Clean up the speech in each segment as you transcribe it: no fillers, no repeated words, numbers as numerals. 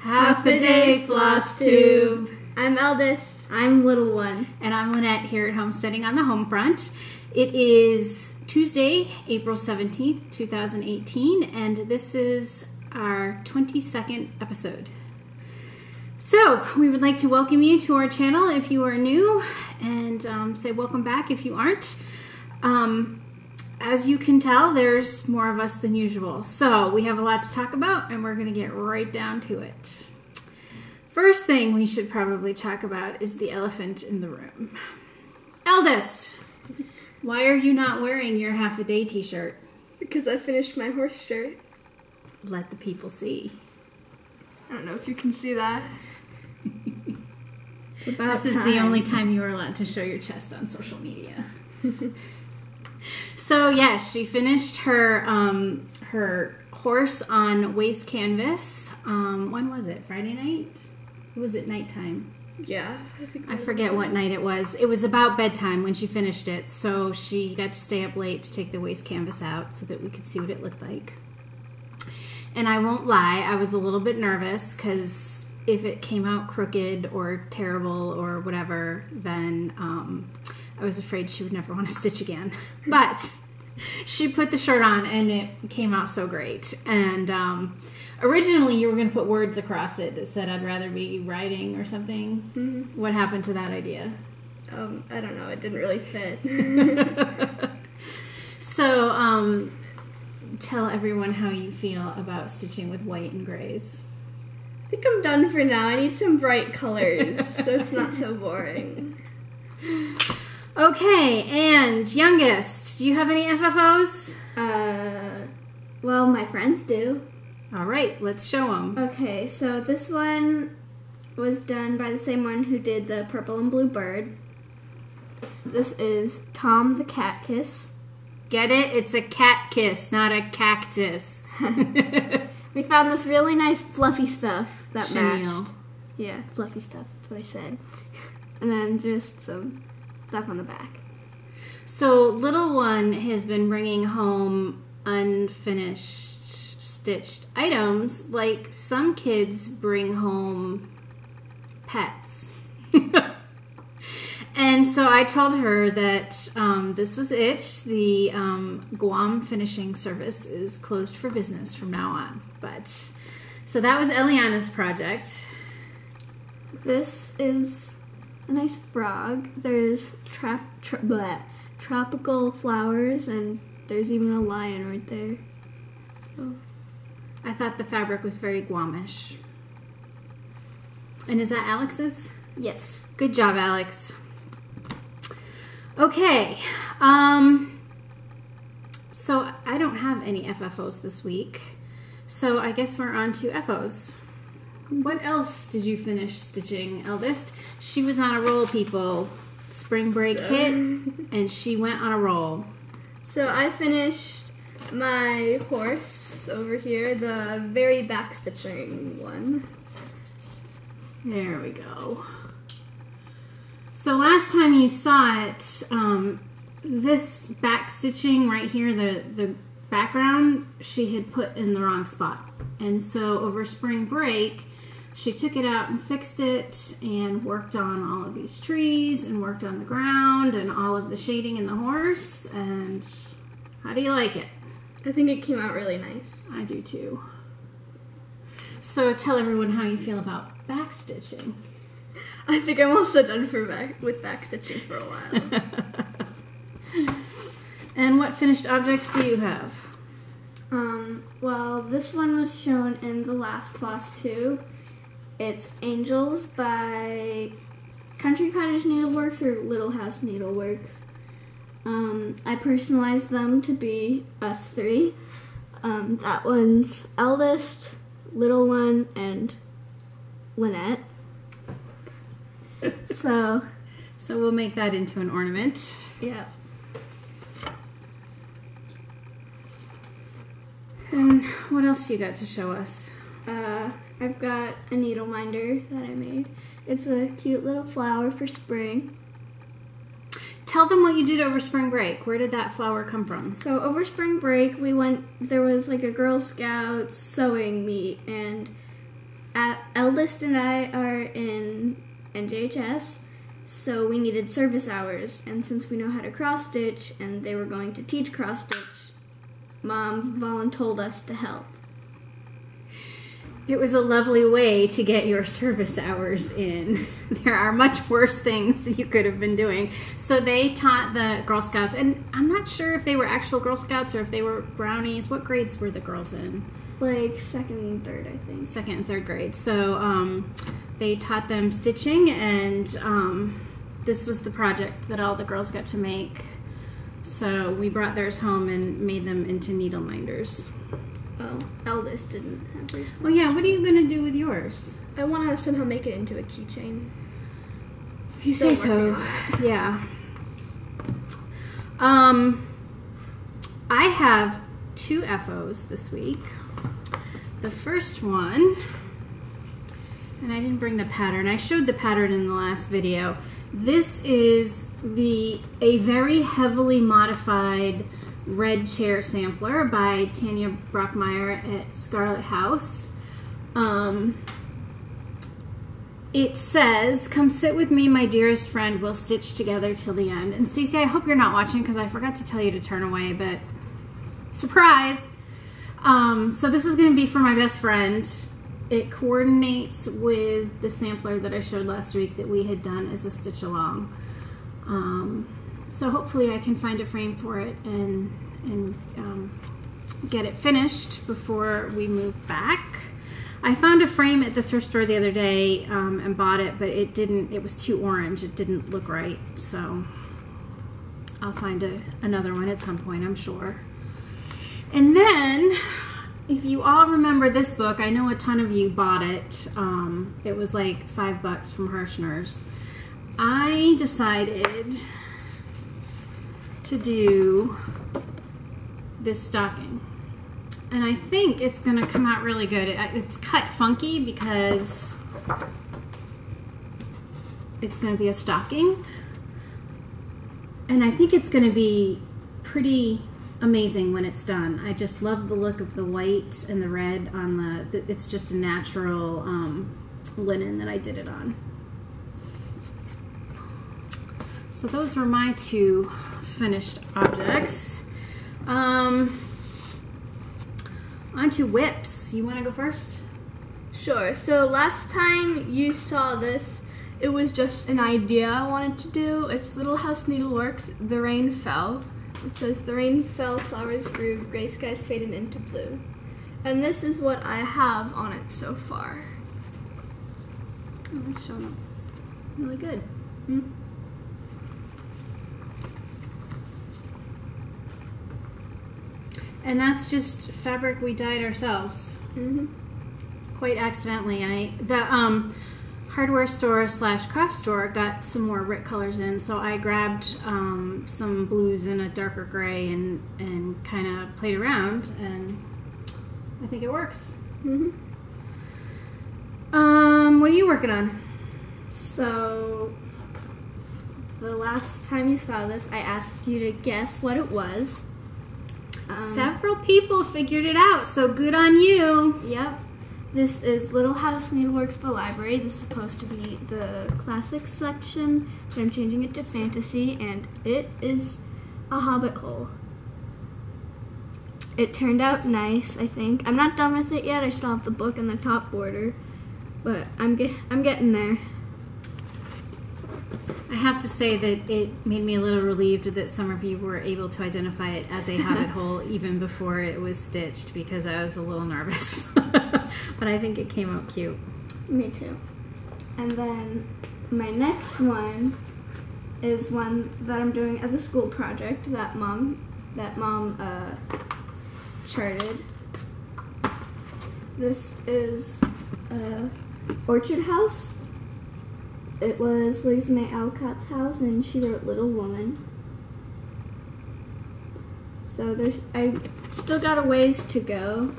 Half a day, Flosstube. I'm eldest. I'm little one. And I'm Lynette here at Homesteading on the Home Front. It is Tuesday, April 17th, 2018, and this is our 22nd episode. So, we would like to welcome you to our channel if you are new, and say welcome back if you aren't. As you can tell, there's more of us than usual. So, we have a lot to talk about, and we're going to get right down to it. First thing we should probably talk about is the elephant in the room. Eldest, why are you not wearing your half-a-day t-shirt? Because I finished my horse shirt. Let the people see. I don't know if you can see that. It's about This is the only time you are allowed to show your chest on social media. So yes, she finished her her horse on waste canvas. When was it? Friday night? Or was it nighttime? Yeah. I forget what night it was. It was about bedtime when she finished it. So she got to stay up late to take the waste canvas out so that we could see what it looked like. And I won't lie, I was a little bit nervous because if it came out crooked or terrible or whatever, then I was afraid she would never want to stitch again. But she put the shirt on and it came out so great. And originally you were going to put words across it that said I'd rather be riding or something. Mm-hmm. What happened to that idea? I don't know. It didn't really fit. So, tell everyone how you feel about stitching with white and grays. I think I'm done for now. I need some bright colors so it's not so boring. Okay, and youngest, do you have any FFOs? Well, my friends do. All right, let's show them. Okay, so this one was done by the same one who did the purple and blue bird. This is Tom the cat kiss. Get it? It's a cat kiss, not a cactus. We found this really nice fluffy stuff that Chenille. matched. Yeah, fluffy stuff, that's what I said. And then just some stuff on the back. So little one has been bringing home unfinished stitched items like some kids bring home pets. And so I told her that this was it. The Guam finishing service is closed for business from now on. But so that was Eliana's project. This is a nice frog. There's tropical flowers, and there's even a lion right there. So. I thought the fabric was very Guamish. And is that Alex's? Yes. Good job, Alex. Okay. So I don't have any FFOs this week. So I guess we're on to FOs. What else did you finish stitching, eldest? She was on a roll, people. Spring break hit, and she went on a roll. So I finished my horse over here, the very back stitching one. There we go. So last time you saw it, this back stitching right here, the background, she had put in the wrong spot. And so over spring break, she took it out and fixed it and worked on all of these trees and worked on the ground and all of the shading in the horse. And how do you like it? I think it came out really nice. I do too. So tell everyone how you feel about back stitching. I think I'm also done with back stitching for a while. And what finished objects do you have? Well, this one was shown in the last Flosstube. It's Angels by Country Cottage Needleworks or Little House Needleworks. I personalized them to be us three. That one's eldest, little one, and Lynette. So we'll make that into an ornament. Yeah. And what else you got to show us? I've got a needle minder that I made. It's a cute little flower for spring. Tell them what you did over spring break. Where did that flower come from? So over spring break, there was like a Girl Scouts sewing meet, and eldest and I are in NJHS, so we needed service hours. And since we know how to cross stitch, and they were going to teach cross stitch, Mom voluntold us to help. It was a lovely way to get your service hours in. There are much worse things that you could have been doing. So they taught the Girl Scouts, and I'm not sure if they were actual Girl Scouts or if they were brownies. What grades were the girls in? Like second and third, I think. Second and third grade. So they taught them stitching, and this was the project that all the girls got to make. So we brought theirs home and made them into needle minders. Oh, eldest didn't have theirs. Well, yeah, what are you going to do with yours? I want to somehow make it into a keychain. If you say so, yeah. I have 2 FOs this week. The first one, and I didn't bring the pattern. I showed the pattern in the last video. This is a very heavily modified red chair sampler by Tanya Brockmeyer at Scarlet House. It says, "Come sit with me, my dearest friend. We'll stitch together till the end." And Stacey, I hope you're not watching because I forgot to tell you to turn away, but surprise! So this is going to be for my best friend. It coordinates with the sampler that I showed last week that we had done as a stitch along. So hopefully I can find a frame for it and get it finished before we move back. I found a frame at the thrift store the other day and bought it, but it was too orange. It didn't look right, so I'll find another one at some point, I'm sure. And then, if you all remember this book, I know a ton of you bought it. It was like $5 from Hirschner's. I decided to do this stocking, and I think it's gonna come out really good. It's cut funky because it's gonna be a stocking, and I think it's gonna be pretty amazing when it's done. I just love the look of the white and the red on it's just a natural linen that I did it on. So those were my 2 finished objects. On to whips. You want to go first? Sure. So last time you saw this, it was just an idea I wanted to do. It's Little House Needleworks, The Rain Fell. It says, "The rain fell, flowers grew, gray skies faded into blue." And this is what I have on it so far. Oh, it's showing up really good. And that's just fabric we dyed ourselves. Quite accidentally. The hardware store / craft store got some more Rit colors in, so I grabbed some blues and a darker gray and kind of played around, and I think it works. What are you working on? So, the last time you saw this, I asked you to guess what it was. Several people figured it out, so good on you. Yep. This is Little House Needleworks, the library. This is supposed to be the classics section, but I'm changing it to fantasy, and it is a hobbit hole. It turned out nice, I think. I'm not done with it yet. I still have the book and the top border, but I'm getting there. I have to say that it made me a little relieved that some of you were able to identify it as a hobbit hole even before it was stitched, because I was a little nervous. But I think it came out cute. Me too. And then my next one is one that I'm doing as a school project that mom charted. This is Orchard House. It was Louisa May Alcott's house, and she wrote Little Woman. So I still got a ways to go.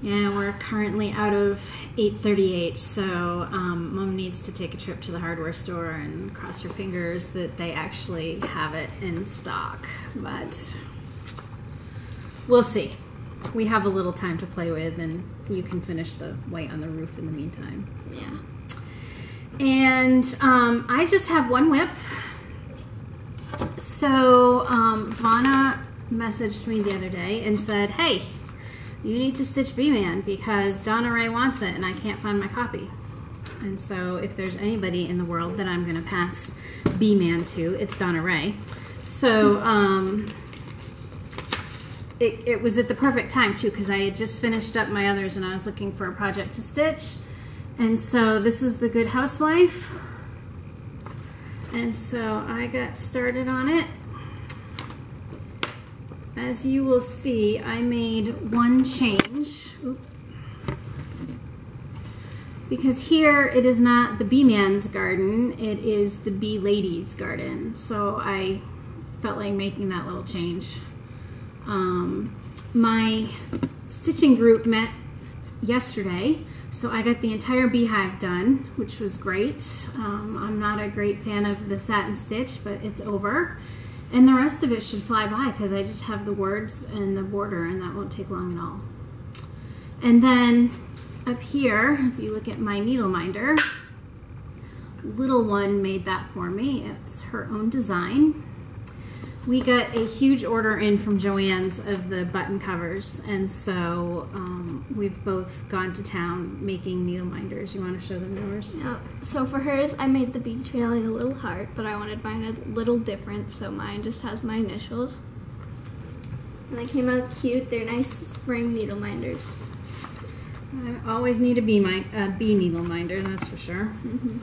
Yeah, we're currently out of 838, so Mom needs to take a trip to the hardware store and cross her fingers that they actually have it in stock, but we'll see. we have a little time to play with, and you can finish the white on the roof in the meantime. Yeah. And I just have one whip. So Vanna messaged me the other day and said, hey, you need to stitch B-Man because Donna Ray wants it and I can't find my copy. And so if there's anybody in the world that I'm going to pass B-Man to, it's Donna Ray. So it was at the perfect time too, because I had just finished up my others and I was looking for a project to stitch. And so this is the Good Housewife. And so I got started on it. As you will see, I made one change. Oop. Because here it is not the B-Man's garden, it is the B-Lady's garden. So I felt like making that little change. My stitching group met yesterday, so I got the entire beehive done, which was great. I'm not a great fan of the satin stitch, but it's over. And the rest of it should fly by because I just have the words and the border, and that won't take long at all. And then up here, if you look at my needle minder, little one made that for me. It's her own design. We got a huge order in from Joann's of the button covers, and so we've both gone to town making needle minders. You want to show them yours? Yeah. So for hers, I made the bee trailing a little heart, but I wanted mine a little different, so mine just has my initials. And they came out cute. They're nice spring needle minders. I always need a bee needle minder, that's for sure. Mm-hmm.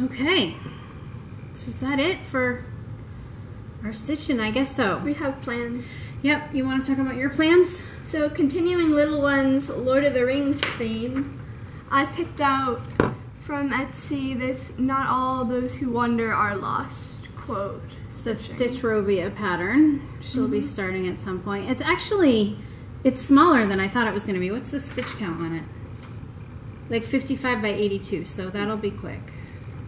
Okay, so is that it for our stitching? I guess so. We have plans. Yep, you want to talk about your plans? So continuing Little One's Lord of the Rings theme, I picked out from Etsy this "Not all those who wander are lost" quote. It's the Stitchrovia pattern. She'll be starting at some point. It's actually, it's smaller than I thought it was going to be. What's the stitch count on it? Like 55 by 82, so that'll be quick.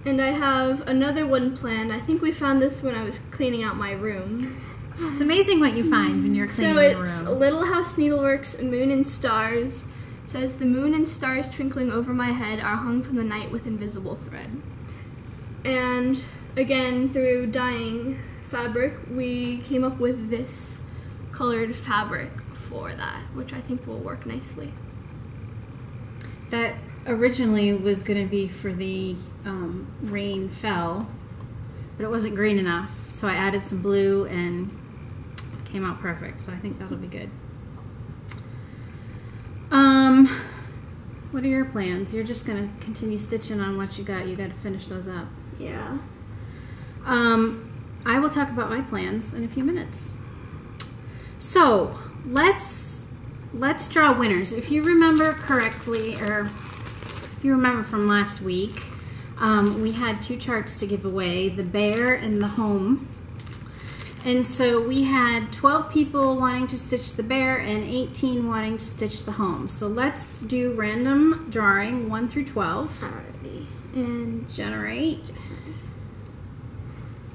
And I have another one planned. I think we found this when I was cleaning out my room. It's amazing what you find when you're cleaning your room. So it's Little House Needleworks Moon and Stars. It says, the moon and stars twinkling over my head are hung from the night with invisible thread. And again, through dyeing fabric, we came up with this colored fabric for that, which I think will work nicely. That originally was going to be for the rain fell, but it wasn't green enough, so I added some blue and it came out perfect, so I think that'll be good. What are your plans? You're just going to continue stitching on what you got. You got to finish those up. Yeah. I will talk about my plans in a few minutes. So let's draw winners. If you remember correctly, or if you remember from last week, we had two charts to give away, the bear and the home. And so we had 12 people wanting to stitch the bear and 18 wanting to stitch the home. So let's do random drawing 1 through 12. Alrighty. And generate.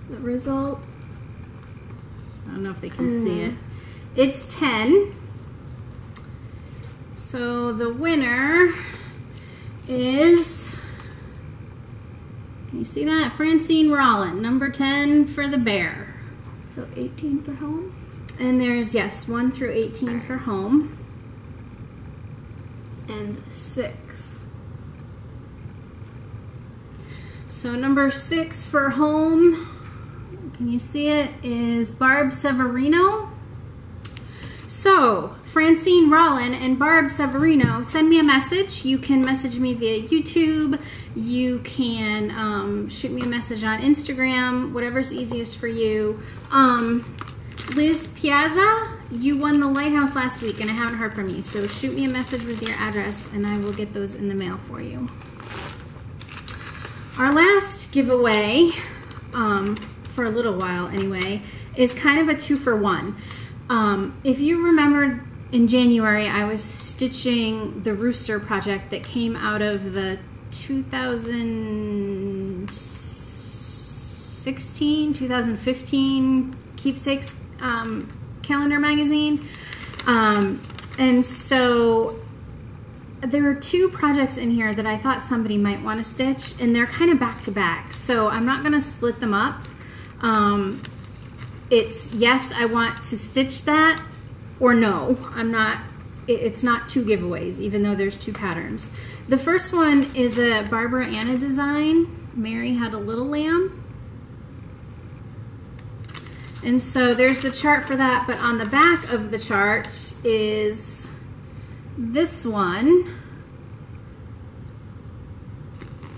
The result. I don't know if they can see it. It's 10. So the winner is, can you see that? Francine Rollin, number 10 for the bear. So 18 for home. And there's, yes, 1 through 18 for home. And 6. So number 6 for home, can you see it, is Barb Severino. So Francine Rollin and Barb Severino, send me a message. You can message me via YouTube. You can shoot me a message on Instagram, whatever's easiest for you. Liz Piazza, you won the lighthouse last week and I haven't heard from you. So shoot me a message with your address and I will get those in the mail for you. Our last giveaway, for a little while anyway, is kind of a 2-for-1. If you remember in January, I was stitching the rooster project that came out of the 2016 2015 Keepsakes calendar magazine. And so there are 2 projects in here that I thought somebody might want to stitch, and they're kind of back to back. So I'm not going to split them up. It's yes, I want to stitch that, or no, I'm not. It's not 2 giveaways, even though there's 2 patterns. The first one is a Barbara Anna design. Mary Had a Little Lamb. And so there's the chart for that, but on the back of the chart is this one.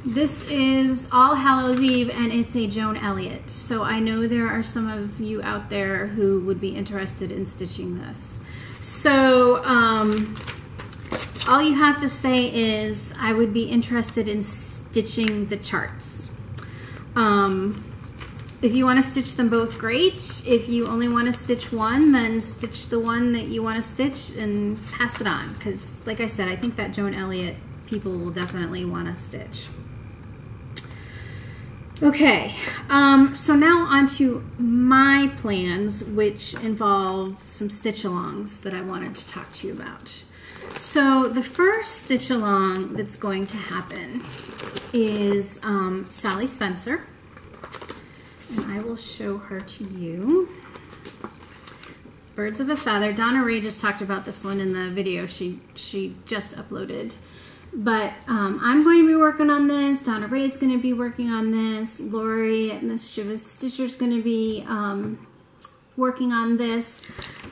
This is All Hallows Eve, and it's a Joan Elliott. So I know there are some of you out there who would be interested in stitching this. So all you have to say is I would be interested in stitching the charts. If you want to stitch them both, great. If you only want to stitch one, then stitch the one that you want to stitch and pass it on. Because like I said, I think that Joan Elliott people will definitely want to stitch. Okay, so now on to my plans, which involve some stitch-alongs that I wanted to talk to you about. So the first stitch-along that's going to happen is Sally Spencer, and I will show her to you. Birds of a Feather. Donna Ray just talked about this one in the video she just uploaded. But I'm going to be working on this. Donna Ray is going to be working on this. Lori at Mischievous Stitcher is going to be working on this.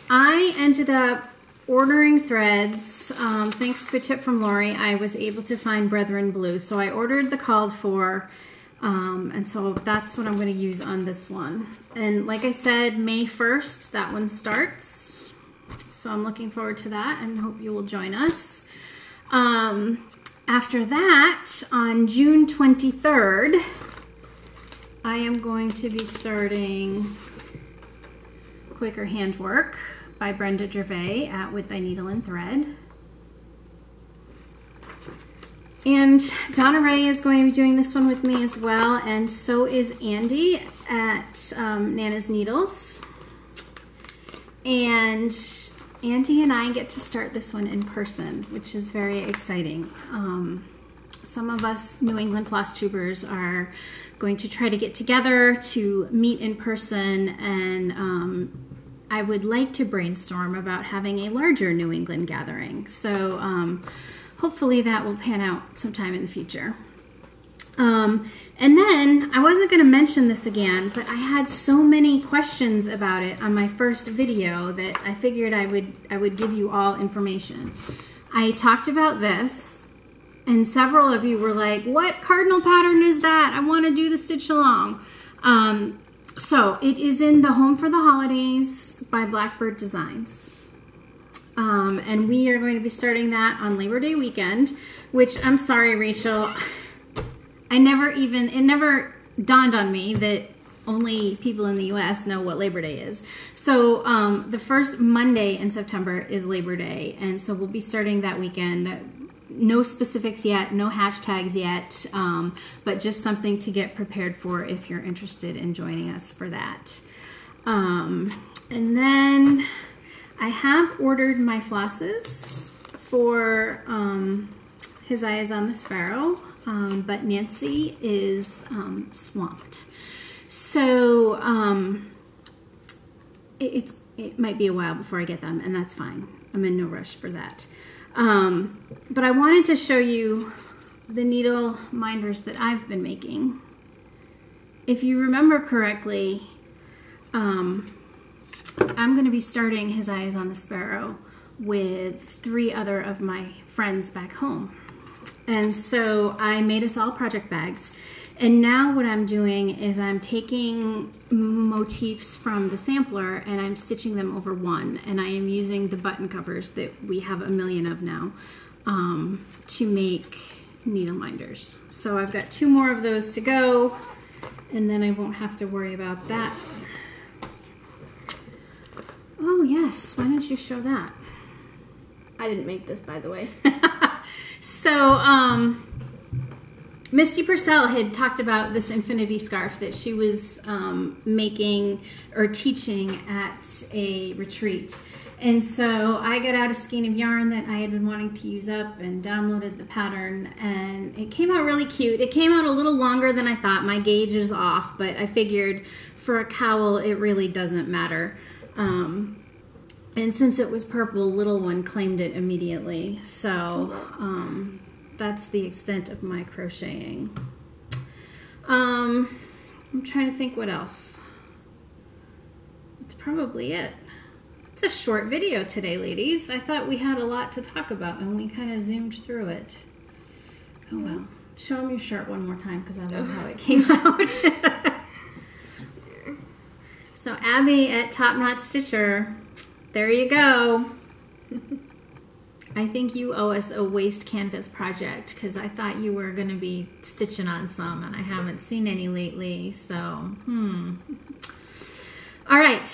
I ended up ordering threads. Thanks to a tip from Lori, I was able to find Brethren Blue. So I ordered the called for, and so that's what I'm going to use on this one. And like I said, May 1st, that one starts. So I'm looking forward to that and hope you will join us. After that, on June 23rd, I am going to be starting Quaker Handwork by Brenda Gervais at With Thy Needle and Thread. And Donna Ray is going to be doing this one with me as well, and so is Andy at Nana's Needles. And Andy and I get to start this one in person, which is very exciting. Some of us New England Flosstubers are going to try to get together to meet in person, and I would like to brainstorm about having a larger New England gathering. So hopefully that will pan out sometime in the future. And then, I wasn't going to mention this again, but I had so many questions about it on my first video that I figured I would give you all information. I talked about this, and several of you were like, what cardinal pattern is that? I want to do the stitch along. So, it is in the Home for the Holidays by Blackbird Designs. And we are going to be starting that on Labor Day weekend, which, I'm sorry, Rachel, it never dawned on me that only people in the US know what Labor Day is. So the first Monday in September is Labor Day, and so we'll be starting that weekend. No specifics yet, no hashtags yet, but just something to get prepared for if you're interested in joining us for that. And then I have ordered my flosses for His Eye is on the Sparrow. But Nancy is swamped. So it might be a while before I get them, and that's fine. I'm in no rush for that. But I wanted to show you the needle minders that I've been making. If you remember correctly, I'm going to be starting His Eye is on the Sparrow with 3 other of my friends back home. And so I made us all project bags. And now what I'm doing is I'm taking motifs from the sampler and I'm stitching them over one. And I am using the button covers that we have a million of now to make needle minders. So I've got 2 more of those to go, and then I won't have to worry about that. Oh yes, why don't you show that? I didn't make this, by the way. So, Misty Purcell had talked about this infinity scarf that she was making or teaching at a retreat. And so I got out a skein of yarn that I had been wanting to use up and downloaded the pattern, and it came out really cute. It came out a little longer than I thought. My gauge is off, but I figured for a cowl it really doesn't matter. And since it was purple, little one claimed it immediately. So that's the extent of my crocheting. I'm trying to think what else. That's probably it. It's a short video today, ladies. I thought we had a lot to talk about, and we kind of zoomed through it. Oh well. Show them your shirt one more time, because I love how it came out. So Abby at Top Knot Stitcher, there you go. I think you owe us a waist canvas project, because I thought you were going to be stitching on some, and I haven't seen any lately. So, All right.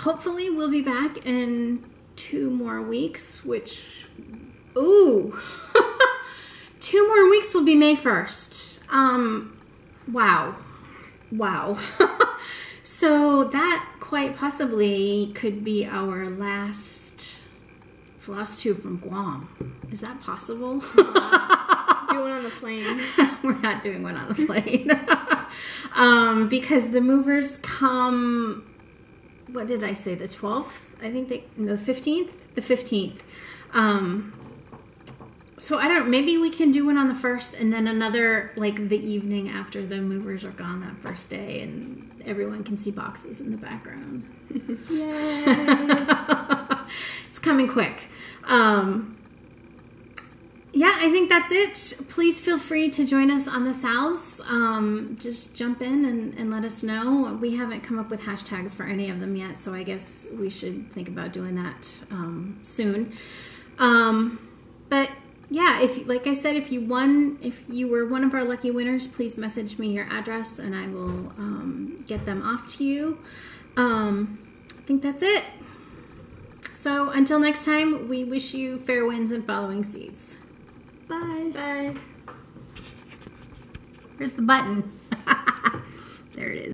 Hopefully we'll be back in 2 more weeks, which, ooh, 2 more weeks will be May 1st. Wow. So that quite possibly could be our last Flosstube from Guam. Is that possible? Do one on the plane. We're not doing one on the plane. Because the movers come, what did I say, the 12th? I think the 15th? The 15th. So I don't, maybe we can do one on the 1st and then another like the evening after the movers are gone that first day, and everyone can see boxes in the background. Yay! It's coming quick. Yeah, I think that's it. Please feel free to join us on the Sal's. Just jump in and let us know. We haven't come up with hashtags for any of them yet, so I guess we should think about doing that soon. But yeah, like I said, if you were one of our lucky winners, please message me your address and I will get them off to you. I think that's it. So until next time, we wish you fair winds and following seeds. Bye. Bye. Where's the button? There it is.